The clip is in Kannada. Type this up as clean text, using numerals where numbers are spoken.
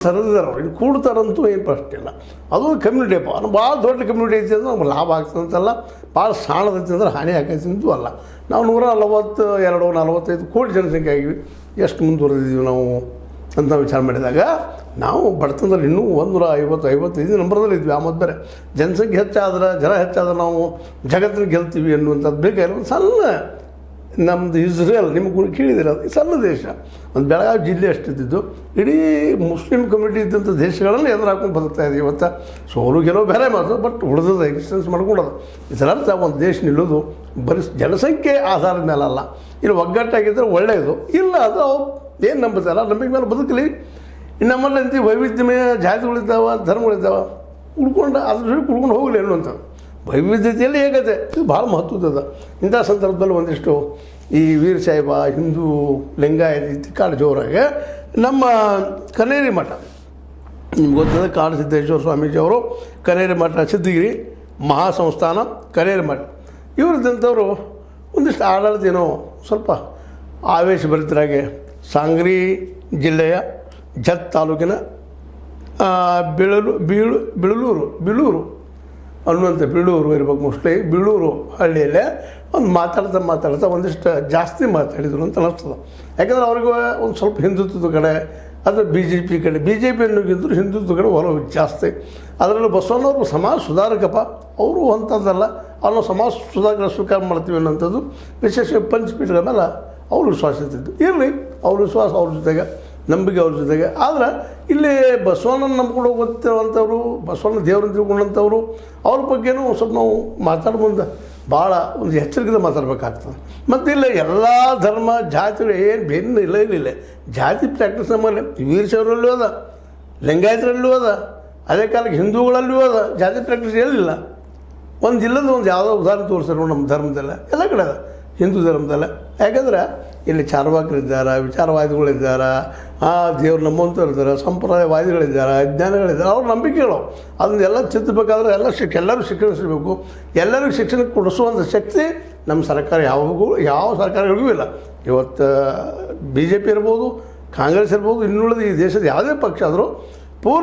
ಸರದಿದಾರ ಇದು ಕೂಡ್ತಾರಂತೂ ಏನು ಪ್ರಶ್ನೆ ಇಲ್ಲ. ಅದು ಕಮ್ಯುನಿಟಿ ಭಾಳ ದೊಡ್ಡ ಕಮ್ಯುನಿಟಿ ಐತಿ ಅಂದ್ರೆ ನಮ್ಗೆ ಲಾಭ ಆಗ್ತದಂತಲ್ಲ, ಭಾಳ ಸಾಣದೈತಿ ಅಂದ್ರೆ ಹಾನಿ ಆಗೈತಿ ಅಂತೂ ಅಲ್ಲ. ನಾವು 142-145 ಕೋಟಿ ಜನಸಂಖ್ಯೆ ಆಗಿವಿ, ಎಷ್ಟು ಮುಂದುವರೆದಿದ್ದೀವಿ ನಾವು ಅಂತ ವಿಚಾರ ಮಾಡಿದಾಗ ನಾವು ಬಡತನದಲ್ಲಿ ಇನ್ನೂ 150-155 ನಂಬರ್ದಲ್ಲಿ ಇದ್ವಿ. ಆ ಮೊದಲು ಬೇರೆ ಜನಸಂಖ್ಯೆ ಹೆಚ್ಚಾದ್ರೆ ಜನ ಹೆಚ್ಚಾದ್ರೆ ನಾವು ಜಗತ್ತಿನ ಗೆಲ್ತೀವಿ ಅನ್ನುವಂಥದ್ದು ಬೇಕಾಗಿಲ್ಲ. ಒಂದು ಸಣ್ಣ ನಮ್ಮದು ಇಸ್ರೇಲ್ ನಿಮ್ಗೆ ಕೇಳಿದಿರ, ಸಣ್ಣ ದೇಶ, ಒಂದು ಬೆಳಗಾವಿ ಜಿಲ್ಲೆ ಅಷ್ಟಿದ್ದು ಇಡೀ ಮುಸ್ಲಿಂ ಕಮ್ಯುನಿಟಿ ಇದ್ದಂಥ ದೇಶಗಳನ್ನು ಎದುರು ಹಾಕೊಂಡು ಬದುಕ್ತಾ ಇದೆ. ಇವತ್ತು ಸೋಲು ಗೆಲುವು ಬೇರೆ ಮಾತು, ಬಟ್ ಉಳಿದದ ಎಕ್ಸಿಸ್ಟೆನ್ಸ್ ಮಾಡ್ಕೊಂಡದು. ಇದರರ್ಥ ಒಂದು ದೇಶ ನಿಲ್ಲೋದು ಬರೀ ಜನಸಂಖ್ಯೆ ಆಧಾರದ ಮೇಲೆ ಅಲ್ಲ, ಇಲ್ಲಿ ಒಗ್ಗಟ್ಟಾಗಿದ್ದರೆ ಒಳ್ಳೆಯದು. ಇಲ್ಲ ಅದು ಅವ್ರು ಏನು ನಂಬುತ್ತಾರ ನಂಬಿಕೆ ಮೇಲೆ ಬದುಕಲಿ. ನಮ್ಮಲ್ಲಿ ಅಂತೀ ವೈವಿಧ್ಯಮಯ ಜಾತಿಗಳಿದ್ದಾವೆ, ಧರ್ಮಗಳಿದ್ದಾವೆ, ಉಳ್ಕೊಂಡು ಅದ್ರ ಜೊತೆ ಉಳ್ಕೊಂಡು ಹೋಗಲಿ ಅನ್ನುವಂಥದ್ದು ವೈವಿಧ್ಯತೆಯಲ್ಲಿ ಹೇಗತ್ತೆ ಇದು ಭಾಳ ಮಹತ್ವದ. ಇಂಥ ಸಂದರ್ಭದಲ್ಲಿ ಒಂದಿಷ್ಟು ಈ ವೀರ ಸಾಹೇಬ ಹಿಂದೂ ಲಿಂಗಾಯತ ಕಾಡು ಜೋರಾಗೆ ನಮ್ಮ ಕನೇರಿ ಮಠ ನಿಮ್ಗೆ ಗೊತ್ತದ ಕಾಡು ಸಿದ್ದೇಶ್ವರ ಸ್ವಾಮೀಜಿಯವರು ಕನೇರಿ ಮಠ ಸಿದ್ಧಗಿರಿ ಮಹಾಸಂಸ್ಥಾನ ಕನೇರಿ ಮಠ ಇವರಿದ್ದಂಥವ್ರು ಒಂದಿಷ್ಟು ಆಡಳಿತ ಏನೋ ಸ್ವಲ್ಪ ಆವೇಶಭರಿತರಾಗಿ ಸಾಂಗ್ಲಿ ಜಿಲ್ಲೆಯ ಜತ್ ತಾಲೂಕಿನ ಬಿಳೂರು ಅನ್ನುವಂಥ ಬೀಳೂರು ಇರ್ಬೇಕು ಮೋಸ್ಟ್ಲಿ, ಬೀಳೂರು ಹಳ್ಳಿಯಲ್ಲೇ ಒಂದು ಮಾತಾಡ್ತಾ ಒಂದಿಷ್ಟು ಜಾಸ್ತಿ ಮಾತಾಡಿದರು ಅಂತ ಅನ್ನಿಸ್ತದೆ. ಯಾಕಂದ್ರೆ ಅವ್ರಿಗೆ ಒಂದು ಸ್ವಲ್ಪ ಹಿಂದುತ್ವದ ಕಡೆ ಅದು ಬಿ ಜೆ ಪಿ ಅನ್ನೋಕ್ಕಿಂತಲೂ ಹಿಂದುತ್ವದ ಕಡೆ ಒಲವು ಜಾಸ್ತಿ. ಅದರಲ್ಲೂ ಬಸವಣ್ಣವರು ಸಮಾಜ ಸುಧಾರಕಪ್ಪ, ಅವರು ಅಂಥದ್ದಲ್ಲ, ಅವ್ರನ್ನ ಸಮಾಜ ಸುಧಾರಕರ ಸ್ವೀಕಾರ ಮಾಡ್ತೀವಿ ಅನ್ನೋಂಥದ್ದು ವಿಶೇಷ ಪಂಚಪೀಠಗಳ ಮೇಲೆ ಅವ್ರು ವಿಶ್ವಾಸ ಇರ್ತಿದ್ದು. ಇರಲಿ ಅವ್ರ ವಿಶ್ವಾಸ ಅವ್ರ ಜೊತೆಗೆ, ನಂಬಿಕೆ ಅವ್ರ ಜೊತೆಗೆ. ಆದರೆ ಇಲ್ಲಿ ಬಸವಣ್ಣನ ನಂಬ್ಕೊಂಡು ಹೋಗ್ತಿರುವಂಥವ್ರು, ಬಸವಣ್ಣ ದೇವ್ರನ್ನ ತಿಳ್ಕೊಂಡಂಥವ್ರು, ಅವ್ರ ಬಗ್ಗೆನೂ ಸ್ವಲ್ಪ ನಾವು ಮಾತಾಡೋ ಮುಂದೆ ಭಾಳ ಒಂದು ಎಚ್ಚರಿಕೆಯಿಂದ ಮಾತಾಡ್ಬೇಕಾಗ್ತದೆ. ಮತ್ತು ಇಲ್ಲ ಎಲ್ಲ ಧರ್ಮ ಜಾತಿಗಳು ಏನು ಬೇರೆ ಇಲ್ಲ ಜಾತಿ ಪ್ರಾಕ್ಟೀಸ್ ನಮ್ಮಲ್ಲಿ ವೀರಶೈವರಲ್ಲೂ ಅದ, ಲಿಂಗಾಯತರಲ್ಲೂ ಅದ, ಅದೇ ಕಾಲಕ್ಕೆ ಹಿಂದೂಗಳಲ್ಲೂ ಅದ. ಜಾತಿ ಪ್ರಾಕ್ಟೀಸ್ ಎಲ್ಲಿಲ್ಲ. ಒಂದು ಇಲ್ಲದ ಒಂದು ಯಾವುದೋ ಉದಾಹರಣೆ ತೋರಿಸ್ತಾರೆ ನಮ್ಮ ಧರ್ಮದಲ್ಲ, ಎಲ್ಲ ಕಡೆ ಅದ ಹಿಂದೂ ಧರ್ಮದಲ್ಲ. ಯಾಕಂದ್ರೆ ಇಲ್ಲಿ ಚಾರ್ವಾಕರಿದ್ದಾರೆ, ವಿಚಾರವಾದಿಗಳಿದ್ದಾರೆ, ದೇವ್ರು ನಂಬುವಂಥವ್ರು ಇದ್ದಾರೆ, ಸಂಪ್ರದಾಯವಾದಿಗಳಿದ್ದಾರೆ, ಅಜ್ಞಾನಿಗಳಿದ್ದಾರೆ, ಅವ್ರ ನಂಬಿಕೆಗಳು ಅದನ್ನೆಲ್ಲ ಚಿತ್ತಬೇಕಾದ್ರೆ ಎಲ್ಲರೂ ಶಿಕ್ಷಣ ಸಿಗಬೇಕು. ಎಲ್ಲರಿಗೂ ಶಿಕ್ಷಣ ಕೊಡಿಸುವಂಥ ಶಕ್ತಿ ನಮ್ಮ ಸರ್ಕಾರ ಯಾವ ಸರ್ಕಾರಗಳಿಗೂ ಇಲ್ಲ. ಇವತ್ತು BJP ಇರ್ಬೋದು, ಕಾಂಗ್ರೆಸ್ ಇರ್ಬೋದು, ಇನ್ನುಳಿದ ಈ ದೇಶದ ಯಾವುದೇ ಪಕ್ಷ ಆದರೂ